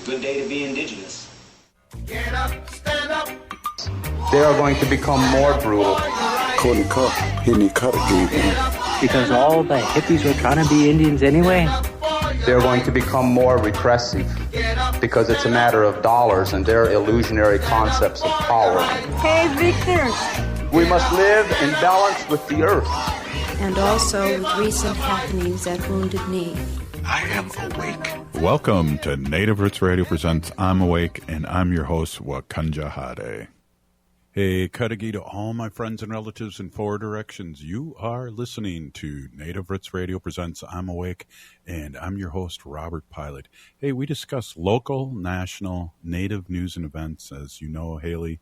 a good day to be indigenous. Get up, stand up. They are going to become more brutal. Because all the hippies were trying to be Indians anyway. They're going to become more repressive because it's a matter of dollars and their illusionary concepts of power. Hey, Victor. We must live in balance with the earth. And also with recent happenings at Wounded Knee. I am awake. Welcome to Native Roots Radio presents I'm Awake, and I'm your host, Wakanja Hade. Hey, Kadagi to all my friends and relatives in four directions. You are listening to Native Roots Radio presents I'm Awake, and I'm your host, Robert Pilot. Hey, we discuss local, national, Native news and events. As you know, Haley,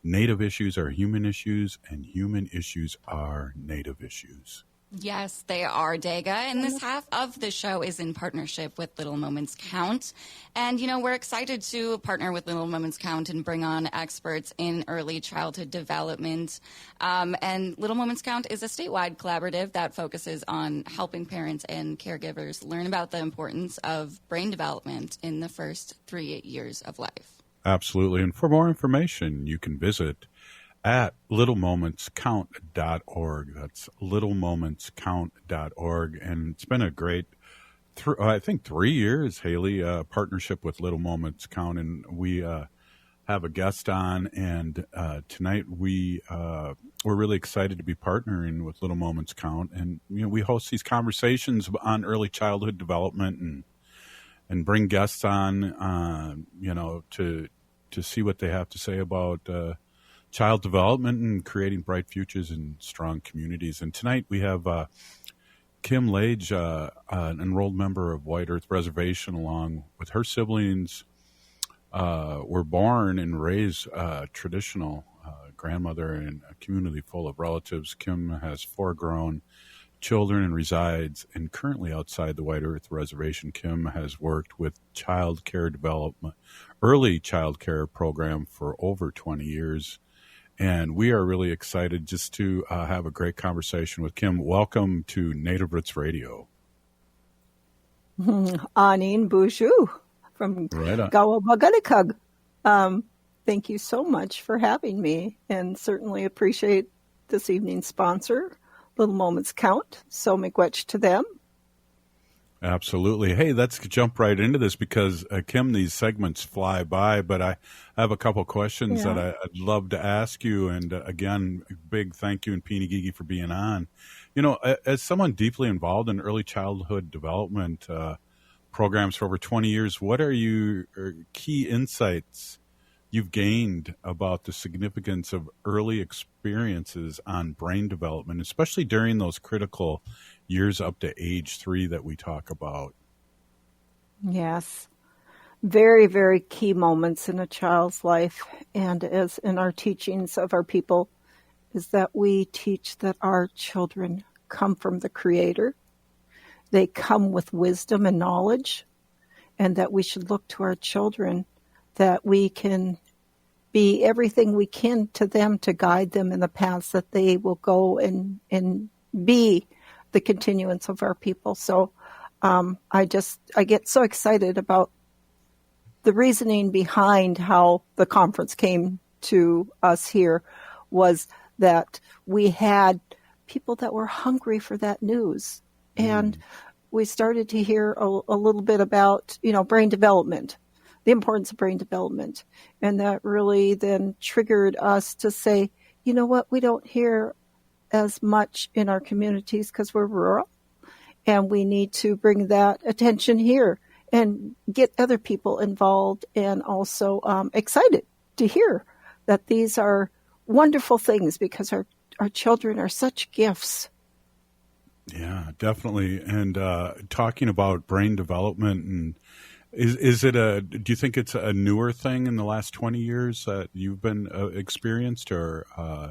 Native issues are human issues, and human issues are Native issues. Yes, they are, Dega. And this half of the show is in partnership with Little Moments Count. And, we're excited to partner with Little Moments Count and bring on experts in early childhood development. And Little Moments Count is a statewide collaborative that focuses on helping parents and caregivers learn about the importance of brain development in the first 3 years of life. Absolutely. And for more information, you can visit at littlemomentscount.org. That's littlemomentscount.org. And it's been a great, 3 years, Haley, partnership with Little Moments Count. And we have a guest on. And tonight we're really excited to be partnering with Little Moments Count. And, we host these conversations on early childhood development and bring guests on, to see what they have to say about child development and creating bright futures and strong communities. And tonight we have Kim Lage, an enrolled member of White Earth Reservation, along with her siblings, were born and raised traditional grandmother in a community full of relatives. Kim has 4 grown children and resides and currently outside the White Earth Reservation. Kim has worked with child care development, early child care program for over 20 years. And we are really excited just to have a great conversation with Kim. Welcome to Native Roots Radio. Anin Bushu from Gawabaganikug. Thank you so much for having me, and certainly appreciate this evening's sponsor, Little Moments Count. So miigwech to them. Absolutely. Hey, let's jump right into this because, Kim, these segments fly by, but I have a couple questions that I'd love to ask you. And again, big thank you and Peeny Gigi for being on. As someone deeply involved in early childhood development programs for over 20 years, what are your key insights you've gained about the significance of early experiences on brain development, especially during those critical years up to age 3 that we talk about? Yes. Very, very key moments in a child's life, and as in our teachings of our people, is that we teach that our children come from the Creator. They come with wisdom and knowledge, and that we should look to our children, that we can be everything we can to them to guide them in the paths that they will go and be the continuance of our people. So I get so excited about the reasoning behind how the conference came to us here was that we had people that were hungry for that news. And we started to hear a little bit about, brain development, the importance of brain development. And that really then triggered us to say, you know what, we don't hear as much in our communities because we're rural, and we need to bring that attention here and get other people involved and also excited to hear that these are wonderful things because our children are such gifts. Yeah, definitely. And talking about brain development, and is it do you think it's a newer thing in the last 20 years that you've been experienced, or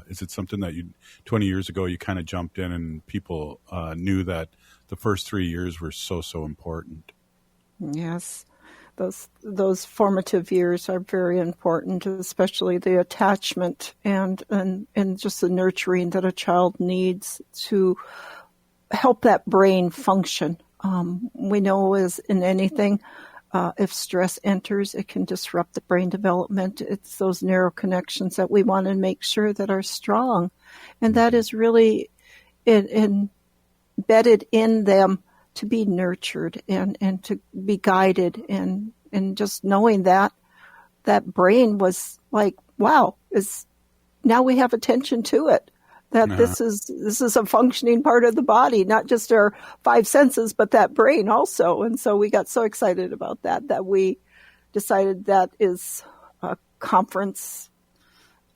is it something that 20 years ago you kind of jumped in and people knew that the first 3 years were so important? Yes, those formative years are very important, especially the attachment and just the nurturing that a child needs to help that brain function. We know, as in anything, If stress enters, it can disrupt the brain development. It's those narrow connections that we want to make sure that are strong. And that is really embedded in them to be nurtured and to be guided. And just knowing that brain was like, wow, now we have attention to it. That this is a functioning part of the body, not just our five senses, but that brain also. And so we got so excited about that we decided that is conference,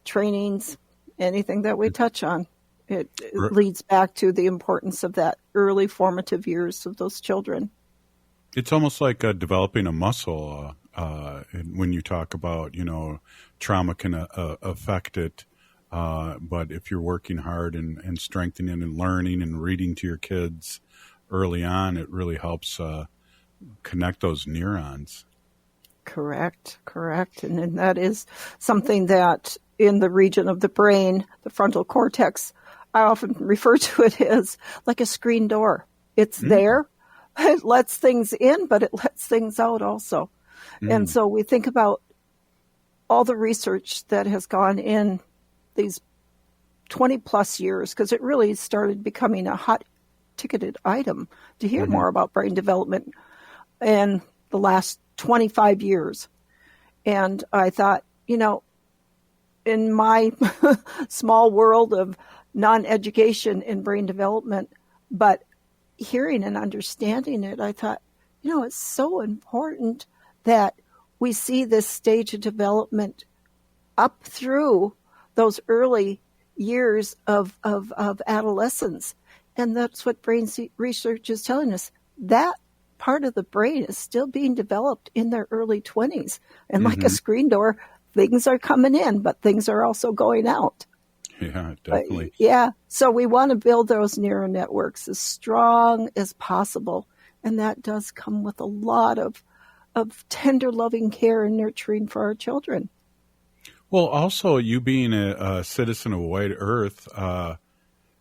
trainings, anything that we touch on. It leads back to the importance of that early formative years of those children. It's almost like developing a muscle. When you talk about, trauma can affect it. But if you're working hard and strengthening and learning and reading to your kids early on, it really helps connect those neurons. Correct. And then that is something that in the region of the brain, the frontal cortex, I often refer to it as like a screen door. It's there. It lets things in, but it lets things out also. And so we think about all the research that has gone in these 20 plus years, because it really started becoming a hot ticketed item to hear more about brain development in the last 25 years. And I thought, in my small world of non-education in brain development, but hearing and understanding it, I thought, it's so important that we see this stage of development up through those early years of adolescence. And that's what brain research is telling us. That part of the brain is still being developed in their early 20s. And like a screen door, things are coming in, but things are also going out. Yeah, definitely. So we want to build those neural networks as strong as possible. And that does come with a lot of tender, loving care and nurturing for our children. Well, also, you being a citizen of White Earth,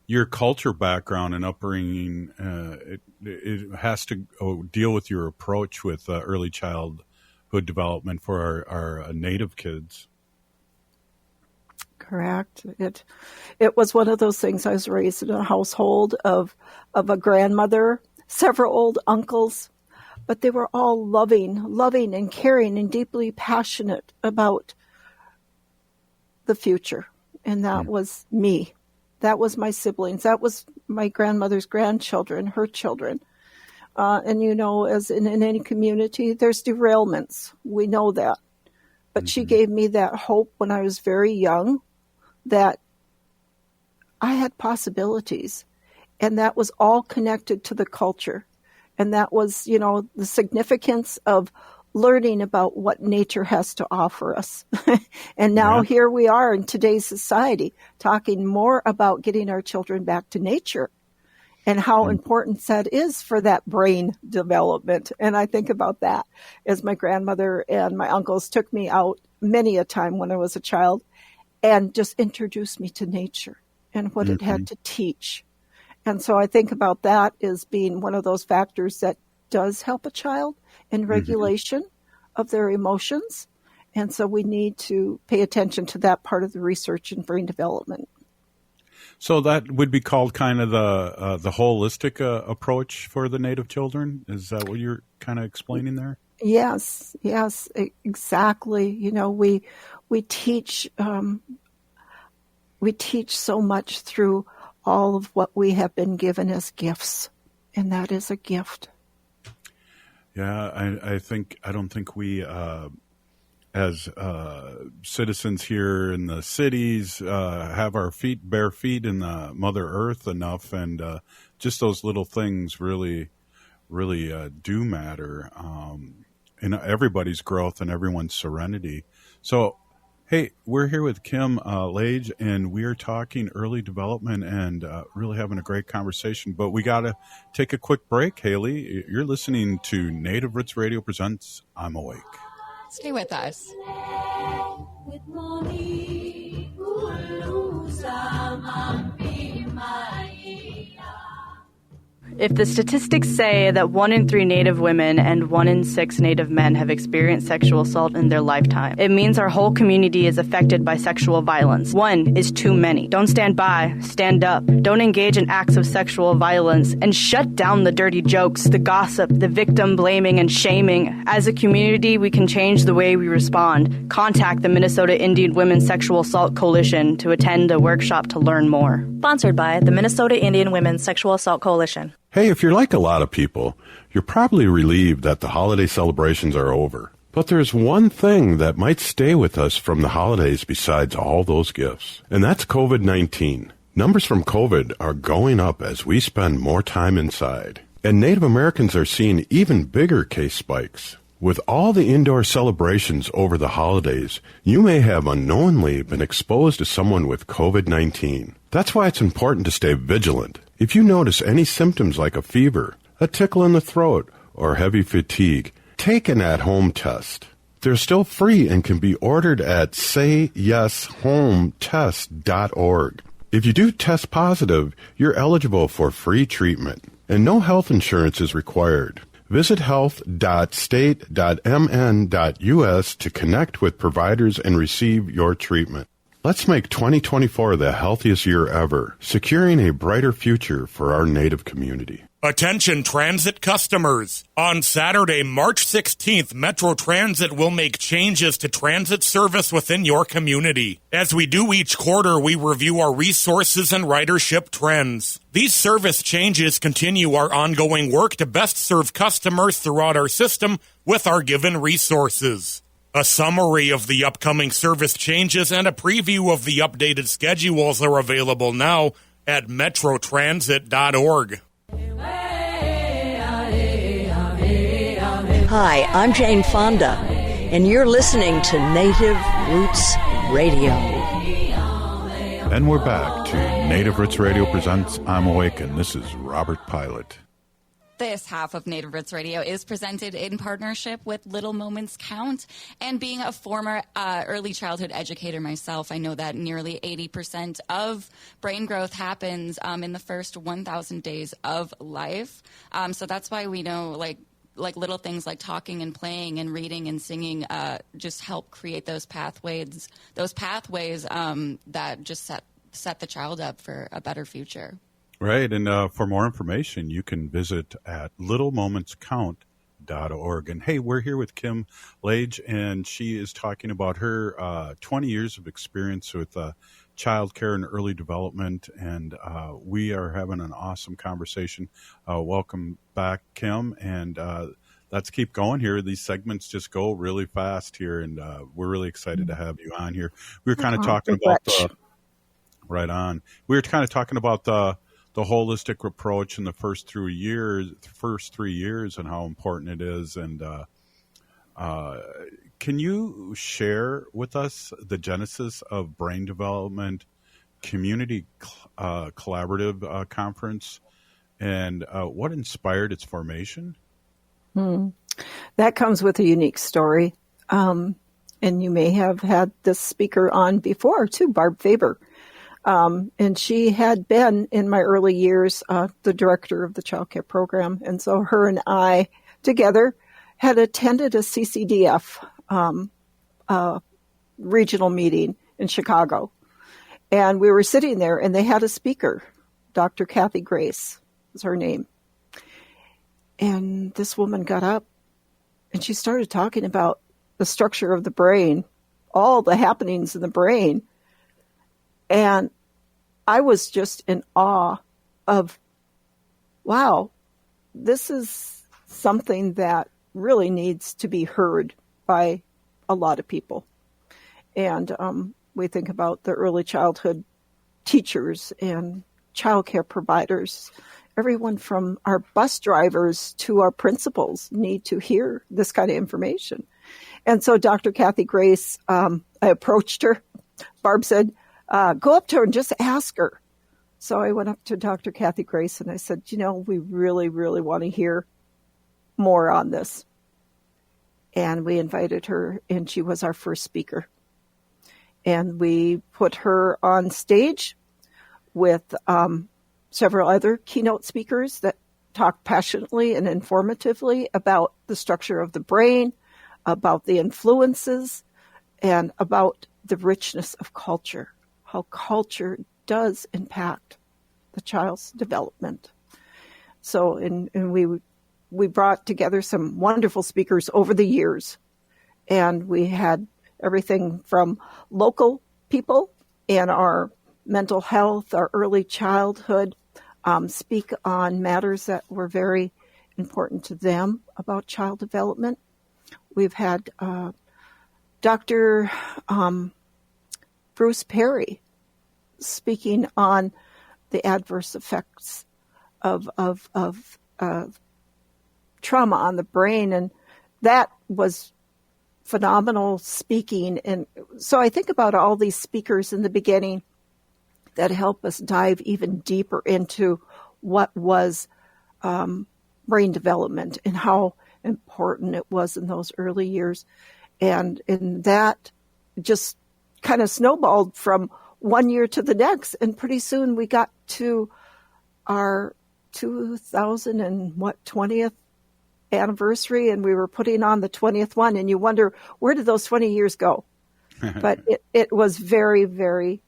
your culture background and upbringing, it has to deal with your approach with early childhood development for our Native kids. Correct. It was one of those things. I was raised in a household of a grandmother, several old uncles, but they were all loving and caring and deeply passionate about the future. And that was me. That was my siblings. That was my grandmother's grandchildren, her children. And as in any community, there's derailments. We know that. But she gave me that hope when I was very young that I had possibilities. And that was all connected to the culture. And that was, the significance of learning about what nature has to offer us. And now here we are in today's society talking more about getting our children back to nature and how important that is for that brain development. And I think about that as my grandmother and my uncles took me out many a time when I was a child and just introduced me to nature and what it had to teach. And so I think about that as being one of those factors that does help a child in regulation of their emotions. And so we need to pay attention to that part of the research in brain development. So that would be called kind of the holistic approach for the Native children? Is that what you're kind of explaining there? Yes, exactly. We teach so much through all of what we have been given as gifts, and that is a gift. Yeah, I don't think we, as citizens here in the cities, have our bare feet in the Mother Earth enough, and just those little things really do matter in everybody's growth and everyone's serenity. So, hey, we're here with Kim Lage, and we are talking early development and really having a great conversation. But we got to take a quick break. Haley, you're listening to Native Roots Radio Presents I'm Awake. Stay with us. If the statistics say that 1 in 3 Native women and 1 in 6 Native men have experienced sexual assault in their lifetime, it means our whole community is affected by sexual violence. 1 is too many. Don't stand by, stand up. Don't engage in acts of sexual violence, and shut down the dirty jokes, the gossip, the victim blaming and shaming. As a community, we can change the way we respond. Contact the Minnesota Indian Women's Sexual Assault Coalition to attend a workshop to learn more. Sponsored by the Minnesota Indian Women's Sexual Assault Coalition. Hey, if you're like a lot of people, you're probably relieved that the holiday celebrations are over. But there's one thing that might stay with us from the holidays besides all those gifts, and that's COVID-19. Numbers from COVID are going up as we spend more time inside. And Native Americans are seeing even bigger case spikes. With all the indoor celebrations over the holidays, you may have unknowingly been exposed to someone with COVID-19. That's why it's important to stay vigilant. If you notice any symptoms like a fever, a tickle in the throat, or heavy fatigue, take an at-home test. They're still free and can be ordered at sayyeshometest.org. If you do test positive, you're eligible for free treatment, and no health insurance is required. Visit health.state.mn.us to connect with providers and receive your treatment. Let's make 2024 the healthiest year ever, securing a brighter future for our Native community. Attention transit customers. On Saturday, March 16th, Metro Transit will make changes to transit service within your community. As we do each quarter, we review our resources and ridership trends. These service changes continue our ongoing work to best serve customers throughout our system with our given resources. A summary of the upcoming service changes and a preview of the updated schedules are available now at metrotransit.org. Hi, I'm Jane Fonda, and you're listening to Native Roots Radio. And we're back to Native Roots Radio presents I'm Awake, and this is Robert Pilot. This half of Native Roots Radio is presented in partnership with Little Moments Count. And being a former early childhood educator myself, I know that nearly 80% of brain growth happens in the first 1,000 days of life. So that's why we know, like little things like talking and playing and reading and singing just help create those pathways that just set the child up for a better future. Right, and for more information, you can visit at littlemomentscount.org. And hey, we're here with Kim Lage, and she is talking about her 20 years of experience with child care and early development, and we are having an awesome conversation. Welcome back, Kim, and let's keep going here. These segments just go really fast here, and we're really excited to have you on here. We were kind of talking about We were kind of talking about the holistic approach in the first 3 years and how important it is. And can you share with us the genesis of Brain Development Community Collaborative Conference and what inspired its formation? That comes with a unique story. And you may have had this speaker on before too, Barb Faber. And she had been, in my early years, the director of the child care program. And so her and I together had attended a CCDF regional meeting in Chicago. And we were sitting there, and they had a speaker, Dr. Kathy Grace was her name. And this woman got up, and she started talking about the structure of the brain, all the happenings in the brain. And I was just in awe of, wow, this is something that really needs to be heard by a lot of people. And we think about the early childhood teachers and childcare providers. Everyone from our bus drivers to our principals need to hear this kind of information. And so Dr. Kathy Grace, I approached her. Barb said, go up to her and just ask her. So I went up to Dr. Kathy Grace and I said, we really, really want to hear more on this. And we invited her, and she was our first speaker. And we put her on stage with several other keynote speakers that talk passionately and informatively about the structure of the brain, about the influences, and about the richness of culture, how culture does impact the child's development. So, and we brought together some wonderful speakers over the years, and we had everything from local people in our mental health, our early childhood, speak on matters that were very important to them about child development. We've had Dr. Bruce Perry speaking on the adverse effects of trauma on the brain, and that was phenomenal speaking. And so I think about all these speakers in the beginning that help us dive even deeper into what was brain development and how important it was in those early years. And that just kind of snowballed from one year to the next. And pretty soon we got to our 20th anniversary, and we were putting on the 20th one. And you wonder, where did those 20 years go? But it was very, very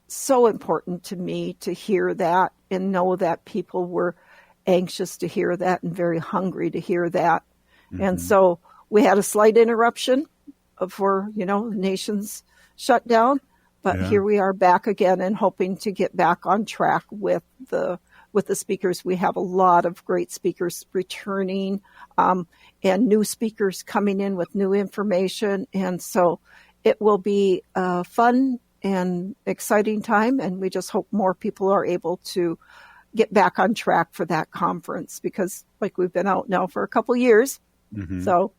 so important to me to hear that and know that people were anxious to hear that and very hungry to hear that. Mm-hmm. And so we had a slight interruption for, the nation's shutdown, but here we are back again and hoping to get back on track with the speakers. We have a lot of great speakers returning, and new speakers coming in with new information. And so it will be a fun and exciting time. And we just hope more people are able to get back on track for that conference, because we've been out now for a couple years. Mm-hmm. So,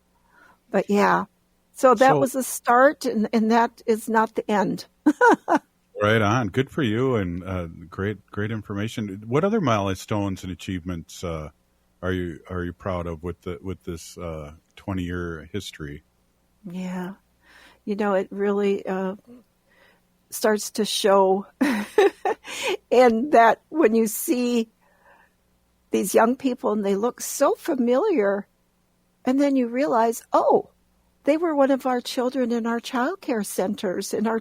but yeah, so that was a start, and that is not the end. Right on. Good for you, and great information. What other milestones and achievements are you proud of with this 20-year history? Yeah, it really starts to show, and that when you see these young people and they look so familiar, and then you realize, oh, they were one of our children in our child care centers, in our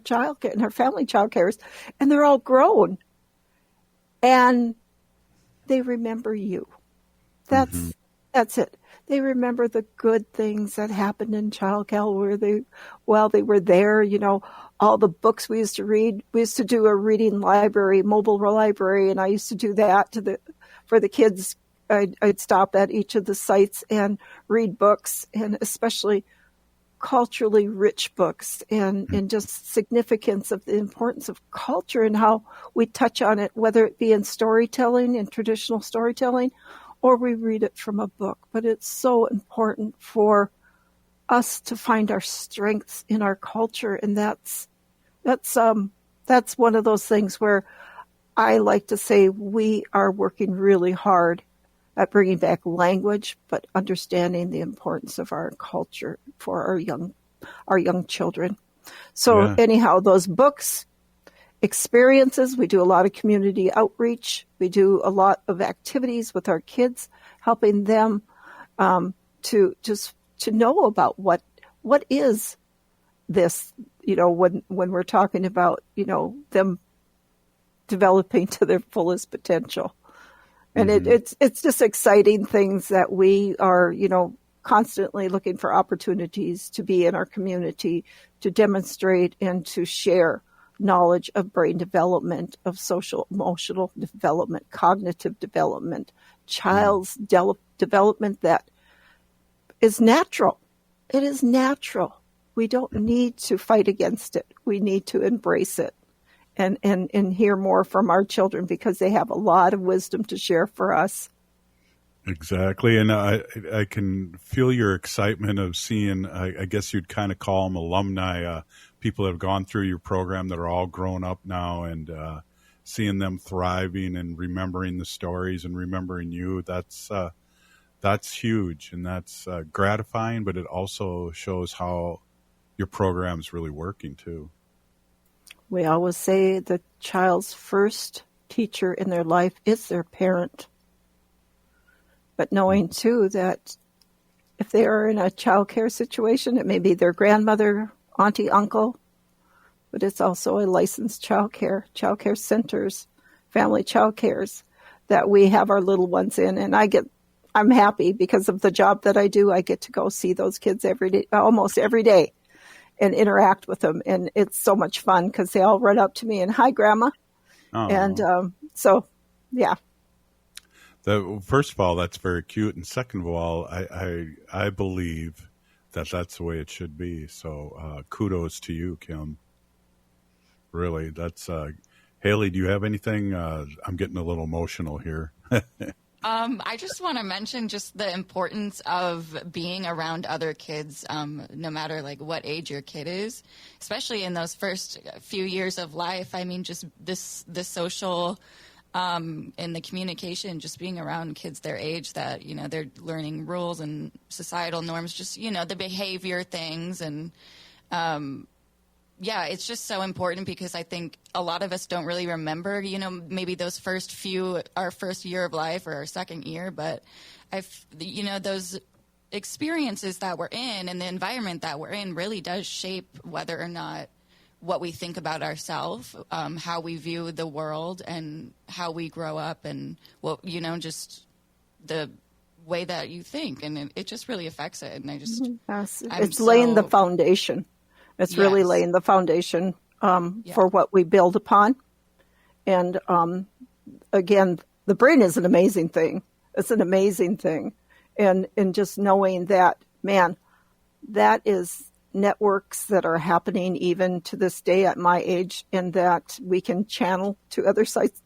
family child cares, and they're all grown. And they remember you. That's it. They remember the good things that happened in child care while they were there, all the books we used to read. We used to do a reading library, mobile library, and I used to do that for the kids. I'd stop at each of the sites and read books, and especially culturally rich books, and just significance of the importance of culture and how we touch on it, whether it be in storytelling, in traditional storytelling, or we read it from a book. But it's so important for us to find our strengths in our culture, and that's one of those things where I like to say we are working really hard at bringing back language, but understanding the importance of our culture for our young children. So anyhow, those books, experiences, we do a lot of community outreach. We do a lot of activities with our kids, helping them to know about what is this, when we're talking about, them developing to their fullest potential. And it's just exciting things that we are, constantly looking for opportunities to be in our community, to demonstrate and to share knowledge of brain development, of social emotional development, cognitive development, child's development that is natural. It is natural. We don't need to fight against it. We need to embrace it. And hear more from our children, because they have a lot of wisdom to share for us. Exactly. And I can feel your excitement of seeing, I guess you'd kind of call them alumni, people that have gone through your program that are all grown up now, and seeing them thriving and remembering the stories and remembering you. That's huge, and that's gratifying, but it also shows how your program's really working too. We always say the child's first teacher in their life is their parent. But knowing, too, that if they are in a child care situation, it may be their grandmother, auntie, uncle, but it's also a licensed child care centers, family child cares that we have our little ones in. And I'm happy because of the job that I do. I get to go see those kids every day, almost every day, and interact with them. And it's so much fun because they all run up to me and, hi, Grandma. Oh. And so, yeah. First of all, that's very cute. And second of all, I believe that that's the way it should be. So kudos to you, Kim. Really, that's Haley, do you have anything? I'm getting a little emotional here. I just want to mention just the importance of being around other kids, no matter like what age your kid is, especially in those first few years of life. I mean, just the social and the communication, just being around kids their age that, you know, they're learning rules and societal norms, just, you know, the behavior things. And yeah, it's just so important because I think a lot of us don't really remember, you know, maybe those our first year of life or our second year, but you know, those experiences that we're in and the environment that we're in really does shape whether or not what we think about ourselves, how we view the world and how we grow up and what, you know, just the way that you think. And it just really affects it. And I just, yes. It's laying the foundation. It's really laying the foundation for what we build upon. And again, the brain is an amazing thing. It's an amazing thing. And just knowing that, man, that is networks that are happening even to this day at my age, and that we can channel to other sites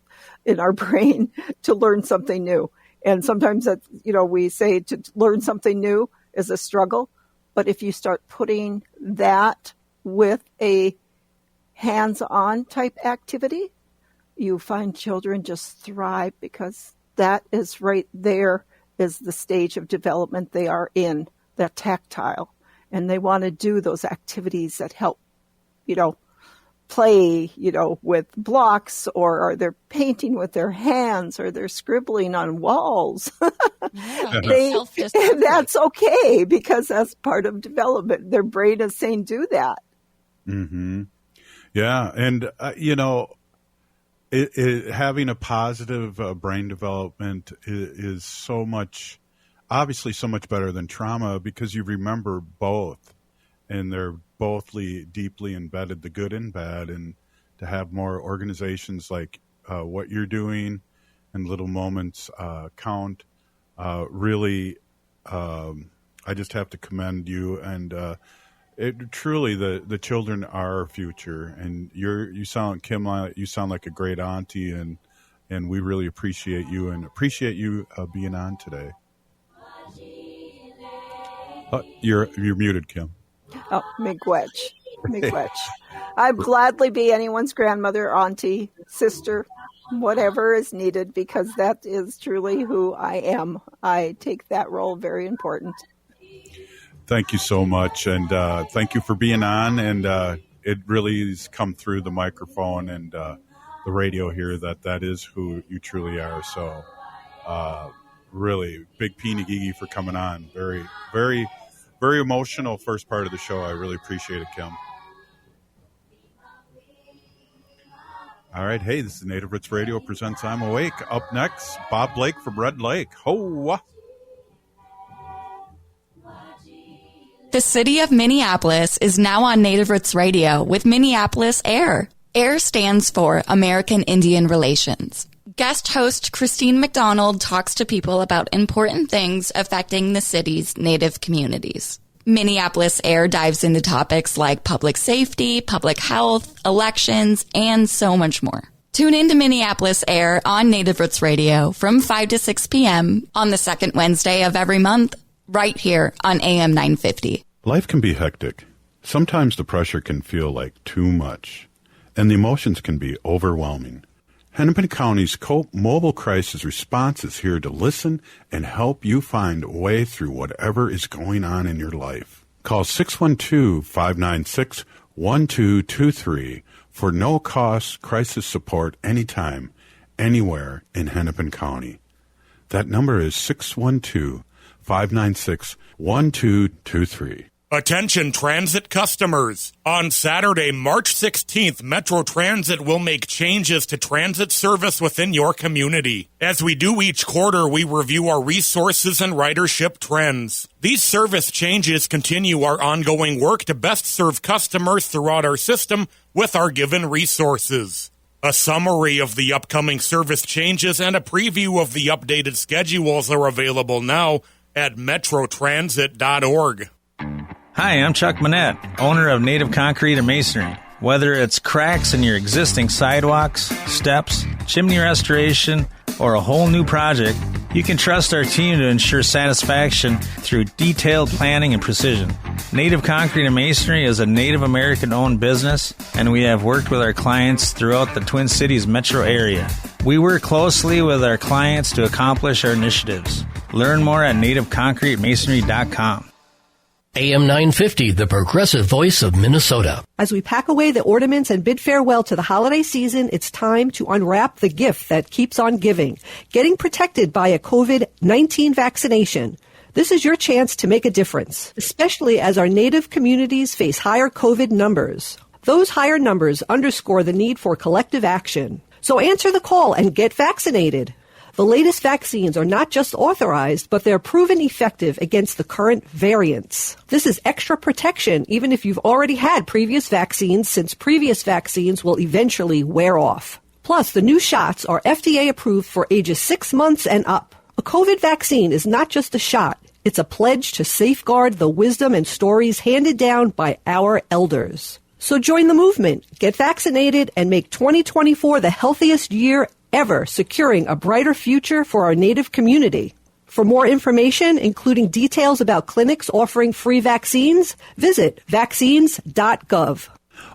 in our brain to learn something new. And sometimes that, you know, we say to learn something new is a struggle. But if you start putting that with a hands-on type activity, you find children just thrive because that is right there is the stage of development they are in, that tactile. And they want to do those activities that help, you know, play, you know, with blocks, or they're painting with their hands, or they're scribbling on walls. That's okay because that's part of development. Their brain is saying do that. Mm-hmm. Yeah. And, you know, having a positive brain development is so much, obviously so much better than trauma because you remember both, and they're both deeply embedded, the good and bad. And to have more organizations like what you're doing and Little Moments Count, really, I just have to commend you. And truly, the children are our future. And you sound, Kim, you sound like a great auntie, and we really appreciate you and appreciate you being on today. You're muted, Kim. Oh, miigwech. I'd gladly be anyone's grandmother, auntie, sister, whatever is needed, because that is truly who I am. I take that role very important. Thank you so much, and thank you for being on. And it really has come through the microphone and the radio here that is who you truly are. So really, big peeny-gigi for coming on. Very, very, very emotional first part of the show. I really appreciate it, Kim. All right. Hey, this is Native Roots Radio presents I'm Awake. Up next, Bob Blake from Red Lake. Ho! The city of Minneapolis is now on Native Roots Radio with Minneapolis AIR. AIR stands for American Indian Relations. Guest host Christine McDonald talks to people about important things affecting the city's Native communities. Minneapolis AIR dives into topics like public safety, public health, elections, and so much more. Tune in to Minneapolis AIR on Native Roots Radio from 5 to 6 p.m. on the second Wednesday of every month, right here on AM 950. Life can be hectic. Sometimes the pressure can feel like too much, and the emotions can be overwhelming. Hennepin County's COPE Mobile Crisis Response is here to listen and help you find a way through whatever is going on in your life. Call 612-596-1223 for no-cost crisis support anytime, anywhere in Hennepin County. That number is 612-596-1223. Attention transit customers. On Saturday, March 16th, Metro Transit will make changes to transit service within your community. As we do each quarter, we review our resources and ridership trends. These service changes continue our ongoing work to best serve customers throughout our system with our given resources. A summary of the upcoming service changes and a preview of the updated schedules are available now at metrotransit.org. Hi, I'm Chuck Manette, owner of Native Concrete and Masonry. Whether it's cracks in your existing sidewalks, steps, chimney restoration, or a whole new project, you can trust our team to ensure satisfaction through detailed planning and precision. Native Concrete and Masonry is a Native American-owned business, and we have worked with our clients throughout the Twin Cities metro area. We work closely with our clients to accomplish our initiatives. Learn more at nativeconcretemasonry.com. AM 950, the progressive voice of Minnesota. As we pack away the ornaments and bid farewell to the holiday season, it's time to unwrap the gift that keeps on giving, getting protected by a COVID-19 vaccination. This is your chance to make a difference, especially as our Native communities face higher COVID numbers. Those higher numbers underscore the need for collective action. So answer the call and get vaccinated. The latest vaccines are not just authorized, but they're proven effective against the current variants. This is extra protection even if you've already had previous vaccines, since previous vaccines will eventually wear off. Plus, the new shots are FDA approved for ages 6 months and up. A COVID vaccine is not just a shot. It's a pledge to safeguard the wisdom and stories handed down by our elders. So join the movement, get vaccinated, and make 2024 the healthiest year ever, securing a brighter future for our Native community. For more information, including details about clinics offering free vaccines, visit vaccines.gov.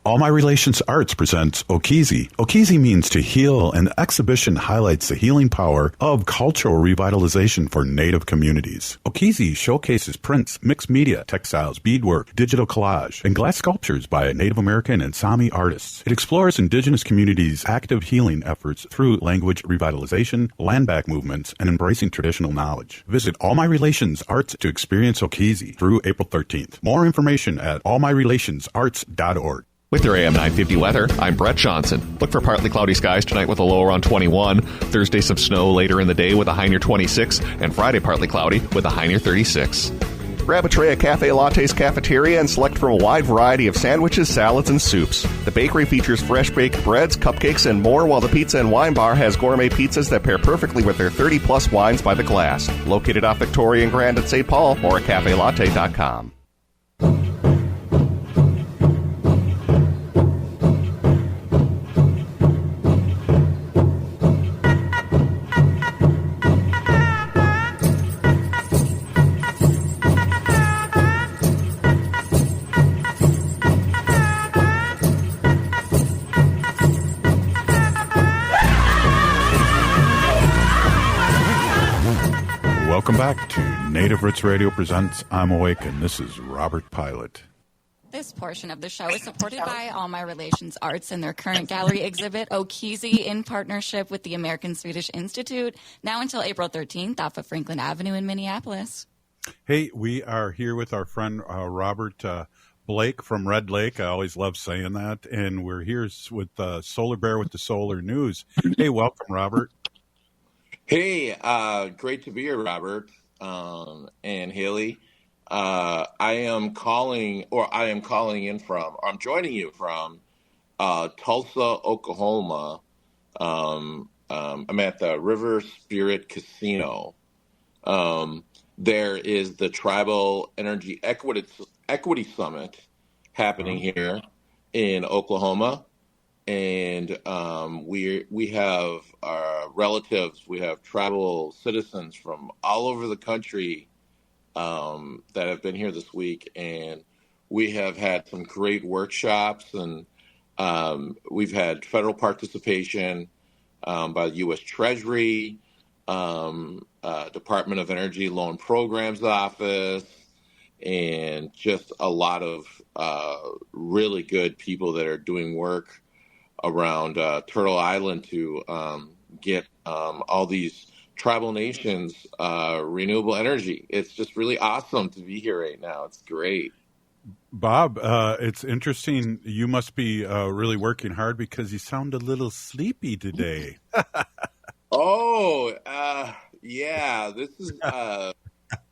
All My Relations Arts presents Okizi. Okizi means to heal, and the exhibition highlights the healing power of cultural revitalization for Native communities. Okizi showcases prints, mixed media, textiles, beadwork, digital collage, and glass sculptures by Native American and Sami artists. It explores indigenous communities' active healing efforts through language revitalization, land back movements, and embracing traditional knowledge. Visit All My Relations Arts to experience Okizi through April 13th. More information at allmyrelationsarts.org. With your AM 950 weather, I'm Brett Johnson. Look for partly cloudy skies tonight with a low around 21. Thursday, some snow later in the day with a high near 26. And Friday, partly cloudy with a high near 36. Grab a tray of Cafe Latte's Cafeteria and select from a wide variety of sandwiches, salads, and soups. The bakery features fresh baked breads, cupcakes, and more, while the pizza and wine bar has gourmet pizzas that pair perfectly with their 30-plus wines by the glass. Located off Victoria and Grand at St. Paul or at CafeLatte.com. Welcome back to Native Roots Radio presents I'm Awake, and this is Robert Pilot. This portion of the show is supported by All My Relations Arts and their current gallery exhibit, Okizi, in partnership with the American Swedish Institute, now until April 13th off of Franklin Avenue in Minneapolis. Hey, we are here with our friend Robert Blake from Red Lake. I always love saying that. And we're here with Solar Bear with the Solar News. Hey, welcome, Robert. Hey, great to be here, Robert and Haley. I'm joining you from Tulsa, Oklahoma. I'm at the River Spirit Casino. There is the Tribal Energy Equity Summit happening here in Oklahoma. And we have our relatives, we have tribal citizens from all over the country that have been here this week. And we have had some great workshops, and we've had federal participation by the U.S. Treasury, Department of Energy Loan Programs Office, and just a lot of really good people that are doing work around Turtle Island to get all these tribal nations renewable energy. It's just really awesome to be here right now. It's great. Bob, it's interesting. You must be really working hard because you sound a little sleepy today. Oh, yeah. This is. I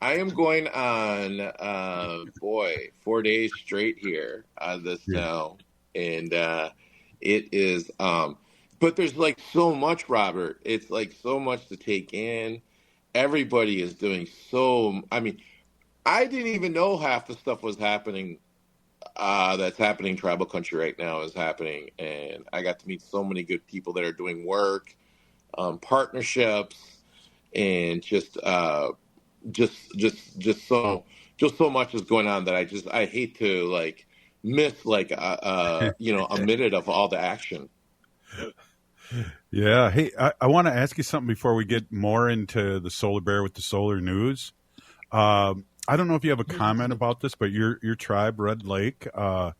am going on 4 days straight here on this now, and it is. But there's like so much, Robert. It's like so much to take in. Everybody is doing so. I mean, I didn't even know half the stuff was happening. That's happening. Tribal country right now is happening, and I got to meet so many good people that are doing work, partnerships, and just so much is going on that I hate to like miss like a minute of all the action. Yeah. Hey, I want to ask you something before we get more into the Solar Bear with the solar news. I don't know if you have a comment about this, but your tribe, Red Lake, I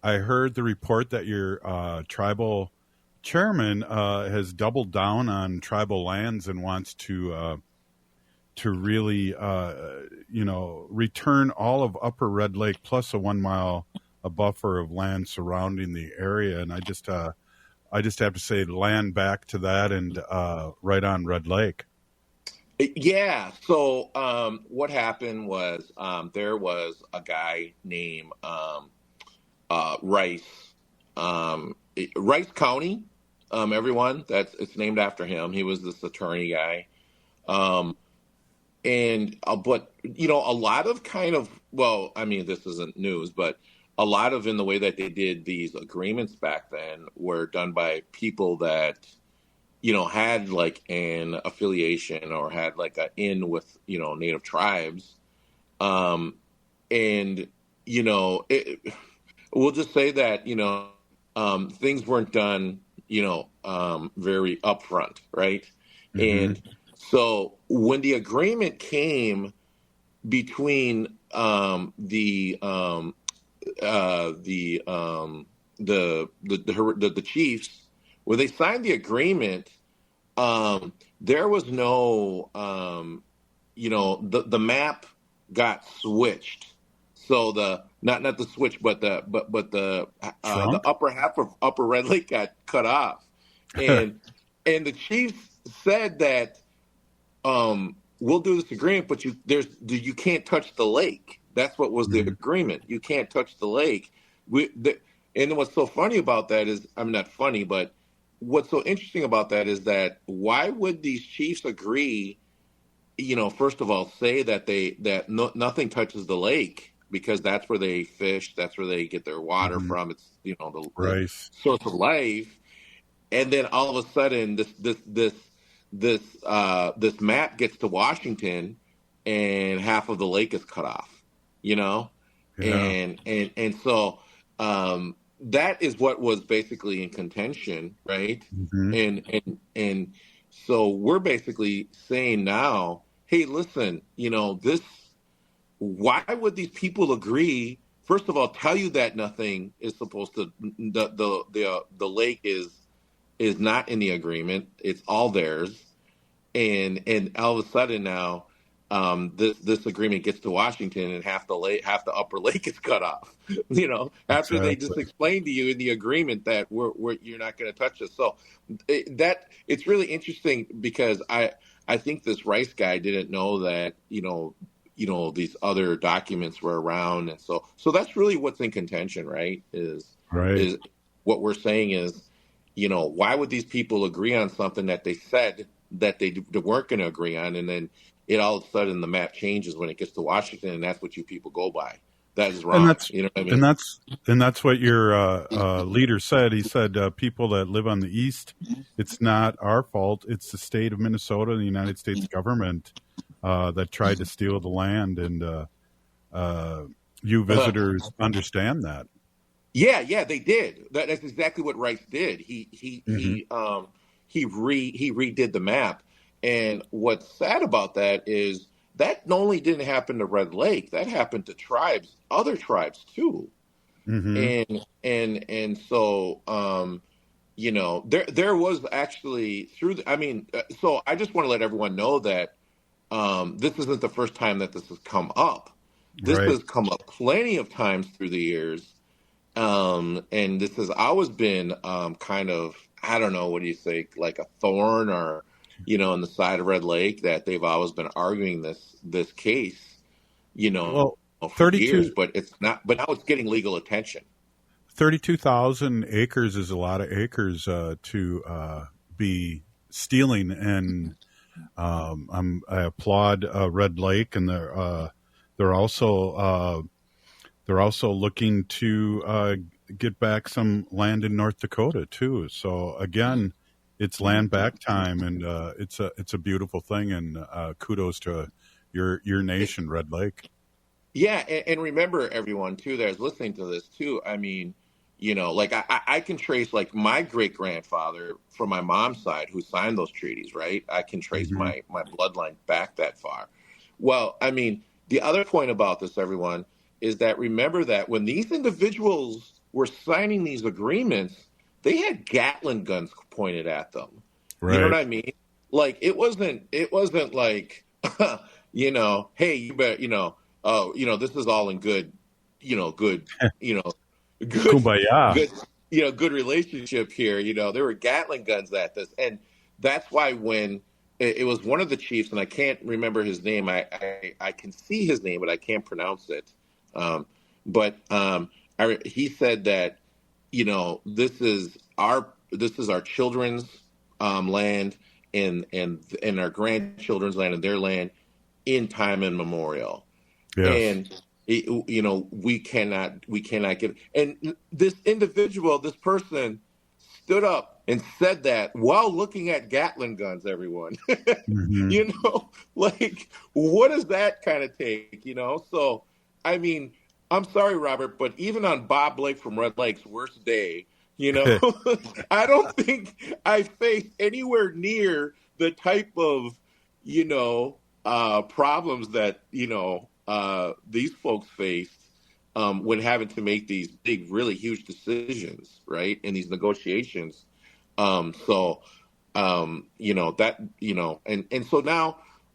heard the report that your tribal chairman has doubled down on tribal lands and wants to really, return all of Upper Red Lake plus a 1 mile a buffer of land surrounding the area. And I just have to say land back to that and right on Red Lake. Yeah. So what happened was there was a guy named Rice, Rice County. Everyone, it's named after him. He was this attorney guy. But a lot of this isn't news, but a lot of in the way that they did these agreements back then were done by people that had like an affiliation or had like an in with Native tribes, we'll just say that things weren't done very upfront, right? Mm-hmm. And so when the agreement came between the chiefs, when they signed the agreement, there was no, the map got switched. So not the switch, but the upper half of Upper Red Lake got cut off, and the chiefs said that we'll do this agreement, but you can't touch the lake. That's what was the agreement. You can't touch the lake. And what's so funny about that is, I'm not funny, but what's so interesting about that is that why would these chiefs agree? First of all, say that nothing touches the lake because that's where they fish, that's where they get their water from. It's the source of life. And then all of a sudden, this map gets to Washington, and half of the lake is cut off. Yeah. And so that is what was basically in contention, right? Mm-hmm. And so we're basically saying now, hey, listen, why would these people agree? First of all, tell you that nothing is supposed to the lake is not in the agreement. It's all theirs, and all of a sudden now. This agreement gets to Washington and half the upper lake is cut off, after they just explained to you in the agreement that you're not going to touch this. So it's really interesting because I think this Rice guy didn't know that, these other documents were around. And so that's really what's in contention, right? Is what we're saying is, why would these people agree on something that they said that they weren't going to agree on? And then it all of a sudden the map changes when it gets to Washington, and that's what you people go by. That is wrong. And that's, you know what I mean? And that's what your leader said. He said people that live on the east, it's not our fault. It's the state of Minnesota and the United States government that tried to steal the land, and you visitors understand that. Yeah, they did. That's exactly what Rice did. He redid the map. And what's sad about that is that not only didn't happen to Red Lake, that happened to other tribes too. Mm-hmm. And so there was actually so I just want to let everyone know that this isn't the first time that this has come up. This Right. has come up plenty of times through the years. And this has always been kind of, I don't know, what do you say, like a thorn or, on the side of Red Lake, that they've always been arguing this case, Well, for 32 years, but it's not, but now it's getting legal attention. 32,000 acres is a lot of acres to be stealing, and I applaud Red Lake, and they're also looking to get back some land in North Dakota too. So again, it's land back time, and it's a beautiful thing, and kudos to your nation, Red Lake. Yeah, and remember, everyone too that is listening to this too. I mean, like I can trace like my great grandfather from my mom's side who signed those treaties, right? I can trace my bloodline back that far. Well, I mean, the other point about this, everyone, is that remember that when these individuals were signing these agreements, they had Gatling guns pointed at them. Right. You know what I mean? Like it wasn't like, hey, you bet, this is all in good, good, Kumbaya. Good, good relationship here. There were Gatling guns at this. And that's why when it was one of the chiefs, and I can't remember his name. I can see his name, but I can't pronounce it. He said that, this is our children's land and our grandchildren's land and their land in time immemorial. Yes. And we cannot give. And this individual, this person, stood up and said that while looking at Gatling guns. Everyone, like what does that kind of take? So I mean, I'm sorry, Robert, but even on Bob Blake from Red Lake's worst day, I don't think I faced anywhere near the type of problems that these folks faced when having to make these big, really huge decisions, right, in these negotiations. And so now,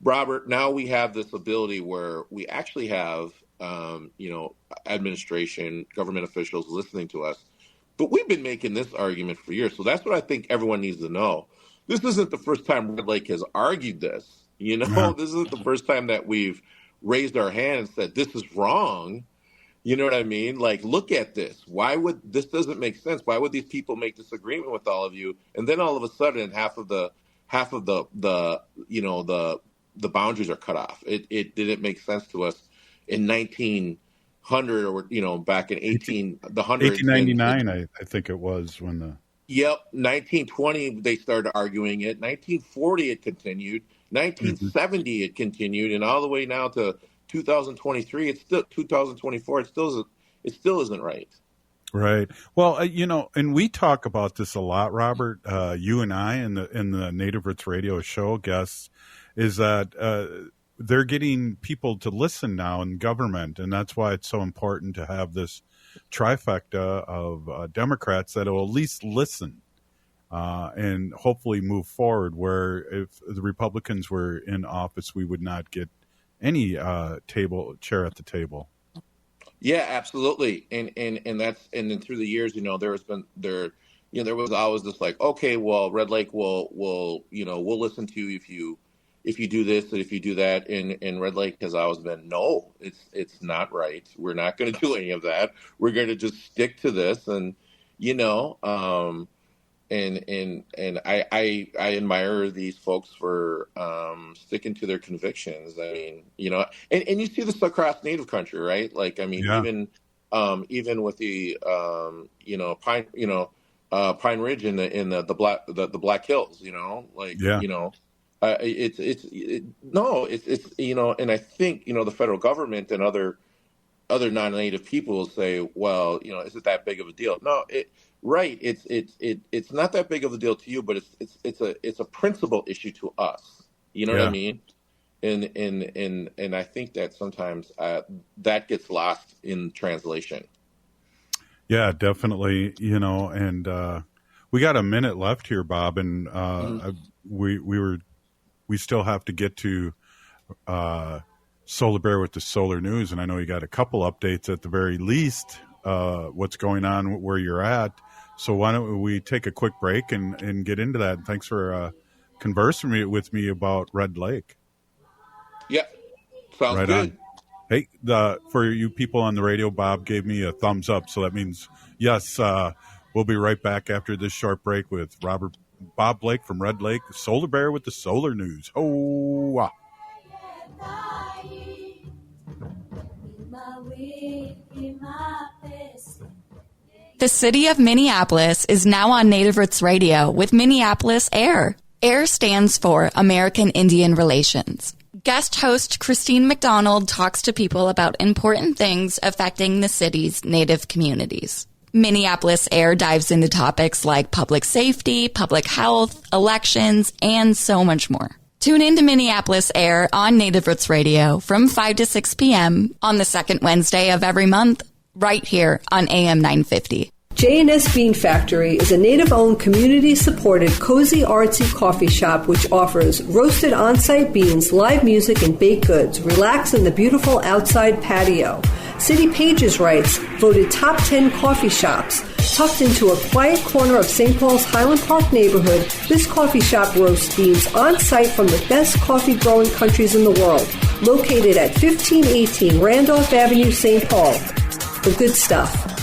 Robert, now we have this ability where we actually have administration, government officials listening to us. But we've been making this argument for years. So that's what I think everyone needs to know. This isn't the first time Red Lake has argued this. This isn't the first time that we've raised our hand and said, this is wrong. You know what I mean? Like, look at this. Why would this doesn't make sense? Why would these people make this agreement with all of you? And then all of a sudden, half of the boundaries are cut off. It didn't make sense to us in 1900 or back in 1899, I think it was when the. Yep, 1920 they started arguing it. 1940 it continued. 1970 it continued, and all the way now to 2023. It's still 2024. It still isn't right. Right. Well, and we talk about this a lot, Robert. You and I in the Native Roots Radio show guests, is that they're getting people to listen now in government, and that's why it's so important to have this trifecta of Democrats that will at least listen and hopefully move forward, where if the Republicans were in office, we would not get any chair at the table. Yeah, absolutely. And then through the years, there was always this like, okay, well, Red Lake will we'll listen to you if you do this and if you do that. And Red Lake has always been, no, it's not right. We're not going to do any of that. We're going to just stick to this. And, and I admire these folks for sticking to their convictions. I mean, and you see this across Native country, right? Like, I mean, even with the Pine Ridge in the Black Hills, it's and I think the federal government and other non-native people will say, well, is it that big of a deal? No, it's not that big of a deal to you, but it's a principal issue to us. You know what I mean? And I think that sometimes that gets lost in translation. Yeah, definitely. And We got a minute left here, Bob, and we still have to get to Solar Bear with the Solar News, and I know you got a couple updates at the very least. What's going on where you're at? So why don't we take a quick break and get into that? And thanks for conversing with me about Red Lake. Yeah, sounds good. On. Hey, for you people on the radio, Bob gave me a thumbs up, so that means yes. We'll be right back after this short break with Bob Blake from Red Lake, Solar Bear with the Solar News. Oh, The city of Minneapolis is now on Native Roots Radio with Minneapolis AIR. AIR stands for American Indian Relations. Guest host Christine McDonald talks to people about important things affecting the city's Native communities. Minneapolis AIR dives into topics like public safety, public health, elections, and so much more. Tune in to Minneapolis AIR on Native Roots Radio from 5 to 6 p.m. on the second Wednesday of every month, right here on AM 950. J&S Bean Factory is a Native-owned, community-supported, cozy, artsy coffee shop which offers roasted on-site beans, live music, and baked goods. Relax in the beautiful outside patio. City Pages writes, voted top 10 coffee shops. Tucked into a quiet corner of St. Paul's Highland Park neighborhood, this coffee shop roasts beans on-site from the best coffee-growing countries in the world. Located at 1518 Randolph Avenue, St. Paul. The good stuff.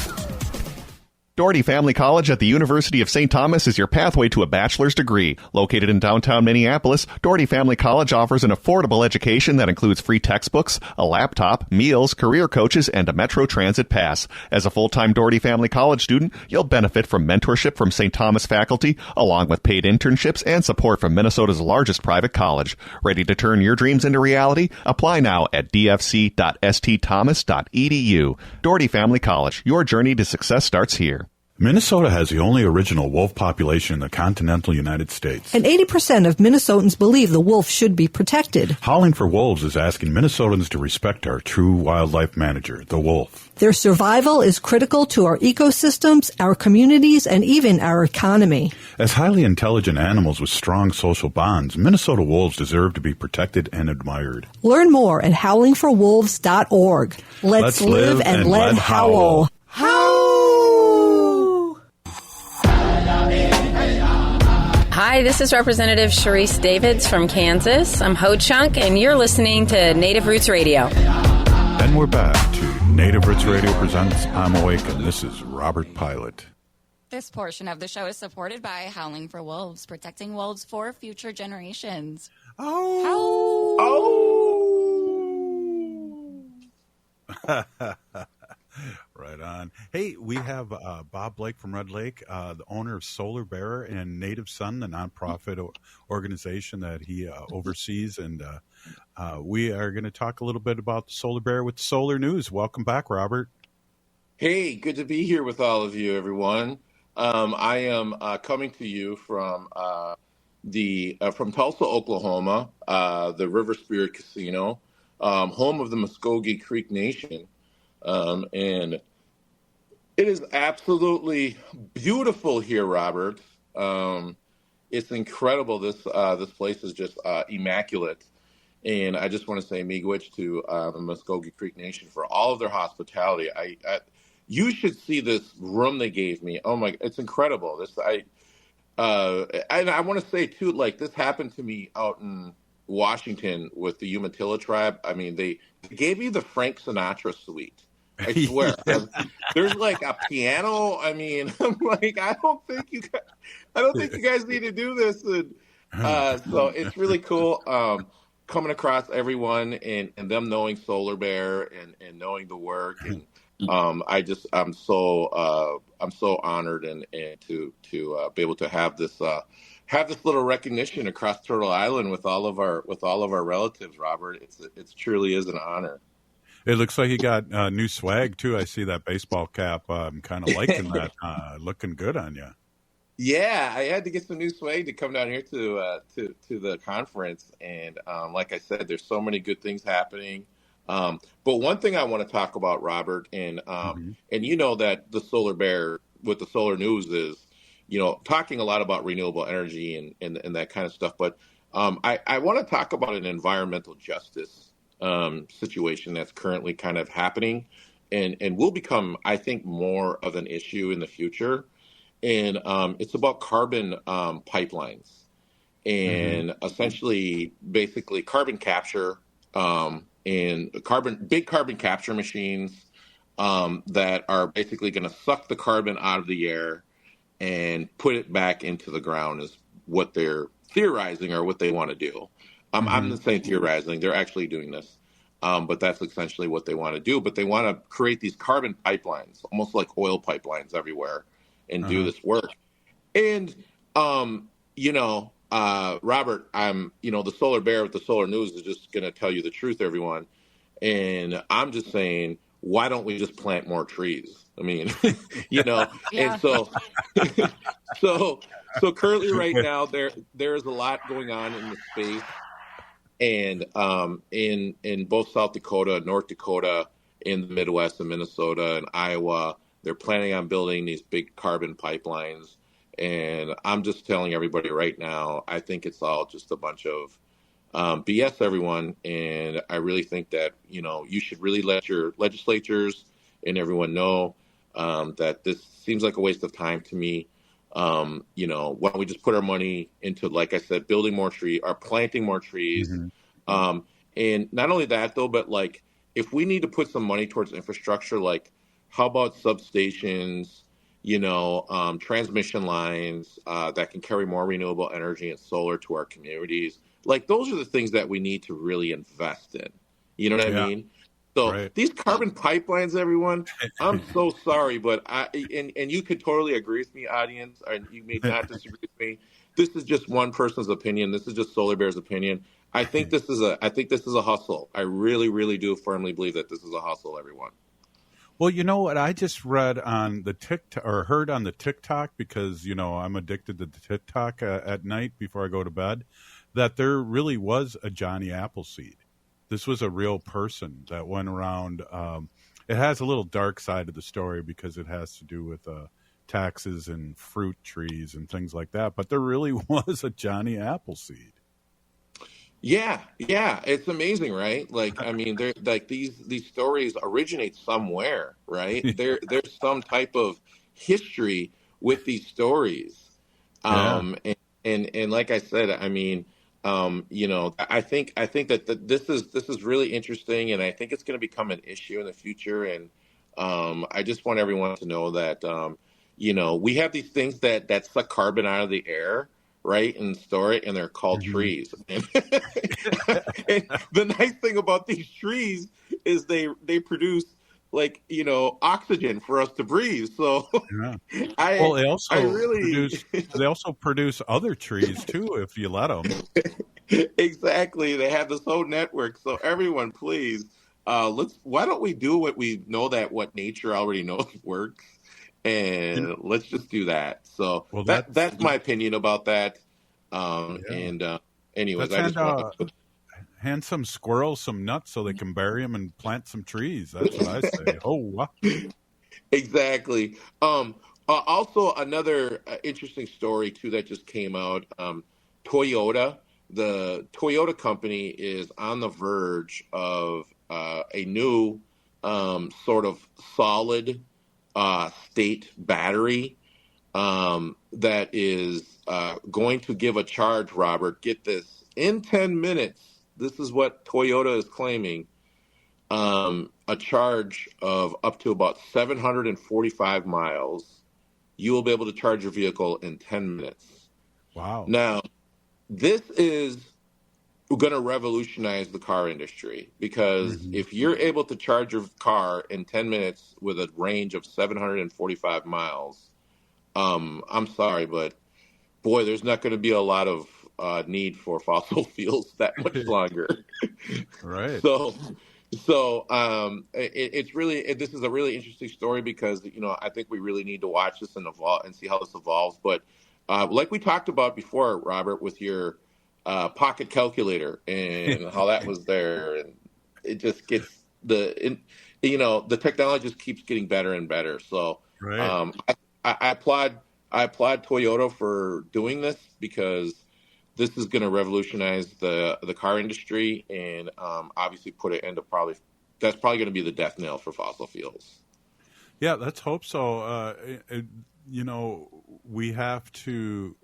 Doherty Family College at the University of St. Thomas is your pathway to a bachelor's degree. Located in downtown Minneapolis, Doherty Family College offers an affordable education that includes free textbooks, a laptop, meals, career coaches, and a Metro Transit pass. As a full-time Doherty Family College student, you'll benefit from mentorship from St. Thomas faculty, along with paid internships and support from Minnesota's largest private college. Ready to turn your dreams into reality? Apply now at dfc.stthomas.edu. Doherty Family College, your journey to success starts here. Minnesota has the only original wolf population in the continental United States. And 80% of Minnesotans believe the wolf should be protected. Howling for Wolves is asking Minnesotans to respect our true wildlife manager, the wolf. Their survival is critical to our ecosystems, our communities, and even our economy. As highly intelligent animals with strong social bonds, Minnesota wolves deserve to be protected and admired. Learn more at howlingforwolves.org. Let's live and let howl. Hi, this is Representative Sharice Davids from Kansas. I'm Ho Chunk, and you're listening to Native Roots Radio. And we're back to Native Roots Radio presents I'm Awake, and this is Robert Pilot. This portion of the show is supported by Howling for Wolves, protecting wolves for future generations. Right on. Hey, we have Bob Blake from Red Lake, the owner of Solar Bear and Native Sun, the nonprofit organization that he oversees. And we are going to talk a little bit about Solar Bear with Solar News. Welcome back, Robert. Hey, good to be here with all of you, everyone. I am coming to you from from Tulsa, Oklahoma, the River Spirit Casino, home of the Muskogee Creek Nation. And it is absolutely beautiful here, Robert. It's incredible. This place is just immaculate. And I just want to say miigwech to the Muskogee Creek Nation for all of their hospitality. You should see this room they gave me. Oh my, it's incredible. And I want to say too, like this happened to me out in Washington with the Umatilla tribe. I mean, they gave me the Frank Sinatra suite. I swear. There's like a piano. I mean, I'm like, I don't think you guys need to do this. And so it's really cool coming across everyone and them knowing Solar Bear and knowing the work. And I'm so honored and to be able to have this little recognition across Turtle Island with all of our relatives, Robert. It truly is an honor. It looks like you got new swag too. I see that baseball cap. I'm kind of liking that. Looking good on you. Yeah, I had to get some new swag to come down here to the conference, and like I said, there's so many good things happening. But one thing I want to talk about, Robert, and you know that the Solar Bear with the Solar News talking a lot about renewable energy and that kind of stuff. But I want to talk about an environmental justice situation that's currently kind of happening and will become, I think, more of an issue in the future. And it's about carbon pipelines and essentially, basically, carbon capture and big carbon capture machines that are basically going to suck the carbon out of the air and put it back into the ground is what they're theorizing or what they want to do. I'm not saying theorizing; they're actually doing this. But that's essentially what they want to do. But they want to create these carbon pipelines, almost like oil pipelines everywhere, and do this work. And, Robert, the solar bear with the solar news is just going to tell you the truth, everyone. And I'm just saying, why don't we just plant more trees? I mean, and so currently right now there is a lot going on in the space. And in both South Dakota, North Dakota, in the Midwest, and Minnesota and Iowa, they're planning on building these big carbon pipelines. And I'm just telling everybody right now, I think it's all just a bunch of BS, everyone. And I really think that, you should really let your legislatures and everyone know that this seems like a waste of time to me. Why don't we just put our money into, like I said, building more trees or planting more trees? And not only that, though, but like if we need to put some money towards infrastructure, like how about substations, transmission lines that can carry more renewable energy and solar to our communities? Like those are the things that we need to really invest in. You know what I mean? So these carbon pipelines, everyone, I'm so sorry, but and you could totally agree with me, audience, and you may not disagree with me. This is just one person's opinion. This is just Solar Bear's opinion. I think this is a hustle. I really, really do firmly believe that this is a hustle, everyone. Well, you know what? I just read on the TikTok or heard on the TikTok because, I'm addicted to the TikTok at night before I go to bed, that there really was a Johnny Appleseed. This was a real person that went around. It has a little dark side of the story because it has to do with taxes and fruit trees and things like that. But there really was a Johnny Appleseed. Yeah, it's amazing, right? Like, I mean, they're like these stories originate somewhere, right? There's some type of history with these stories, and like I said, I mean. I think that this is really interesting, and I think it's going to become an issue in the future. And I just want everyone to know that we have these things that suck carbon out of the air, right, and store it, and they're called trees. And the nice thing about these trees is they produce oxygen for us to breathe. So they also produce other trees too if you let them. Exactly. They have this whole network. So everyone, please, why don't we do what we know what nature already knows works, and let's just do that. So that's my opinion about that. Anyways, I just want to hand some squirrels some nuts so they can bury them and plant some trees. That's what I say. Oh, wow. Exactly. Also, another interesting story, too, that just came out. Toyota, the Toyota company is on the verge of a new sort of solid state battery that is going to give a charge, Robert, get this, in 10 minutes. This is what Toyota is claiming, a charge of up to about 745 miles. You will be able to charge your vehicle in 10 minutes. Wow. Now, this is going to revolutionize the car industry because if you're able to charge your car in 10 minutes with a range of 745 miles, I'm sorry, but boy, there's not going to be a lot of need for fossil fuels that much longer. Right. So it's really, this is a really interesting story because, I think we really need to watch this and evolve and see how this evolves. But like we talked about before, Robert, with your pocket calculator and how that was there, and it just gets the technology just keeps getting better and better. So I applaud I applaud Toyota for doing this because this is going to revolutionize the car industry and obviously put it into that's probably going to be the death knell for fossil fuels. Yeah, let's hope so. We have to,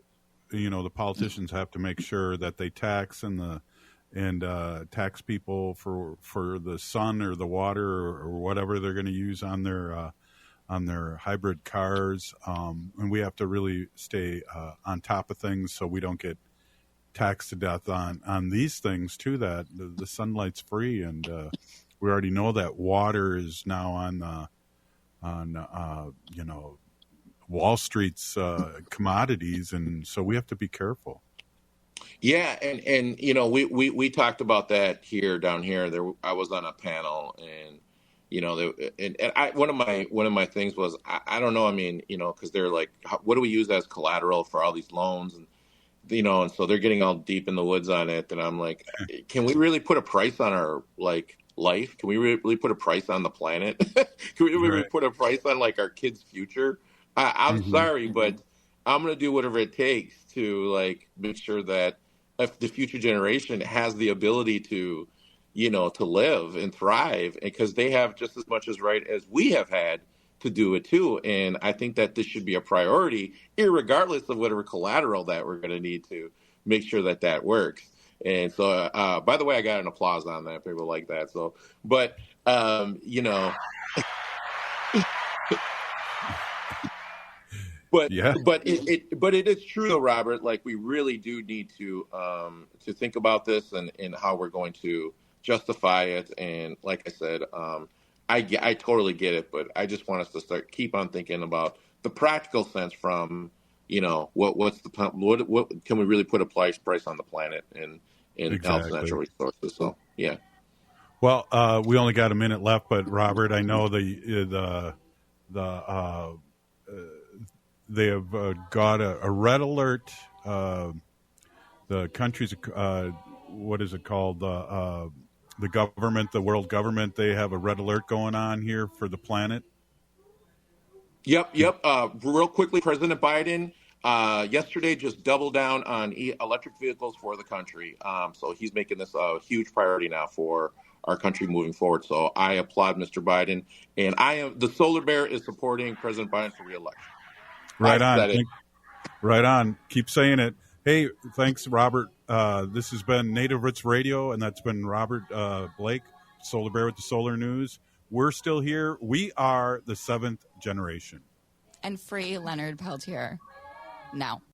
the politicians have to make sure that they tax tax people for the sun or the water or whatever they're going to use on their hybrid cars, and we have to really stay on top of things so we don't get taxed to death on these things too. That the sunlight's free, and we already know that water is now on Wall Street's commodities, and so we have to be careful. Yeah, and we talked about that down here. I was on a panel, and one of my things was I don't know. I mean, because they're like, what do we use as collateral for all these loans, and and so they're getting all deep in the woods on it, and I'm like, can we really put a price on our life? Can we really put a price on the planet? Can we really put a price on our kids' future? I'm sorry, but I'm going to do whatever it takes to make sure that if the future generation has the ability to, to live and thrive, because they have just as much as right as we have had to do it too. And I think that this should be a priority, irregardless of whatever collateral that we're going to need to make sure that works. And so, by the way, I got an applause on that. People like that. So, but But it is true though, Robert. We really do need to think about this and how we're going to justify it. And like I said, I totally get it, but I just want us to keep on thinking about the practical sense from what can we really put a price on the planet and health and natural resources. So yeah. Well, we only got a minute left, but Robert, I know they have got a red alert. The country's, what is it called? The government, the world government, they have a red alert going on here for the planet. Yep. Real quickly, President Biden yesterday just doubled down on electric vehicles for the country. So he's making this a huge priority now for our country moving forward. So I applaud Mr. Biden, and the Solar Bear is supporting President Biden for re-election. Right on. Right on. Keep saying it. Hey, thanks, Robert. This has been Native Roots Radio, and that's been Robert Blake, Solar Bear with the Solar News. We're still here. We are the seventh generation. And free Leonard Peltier now.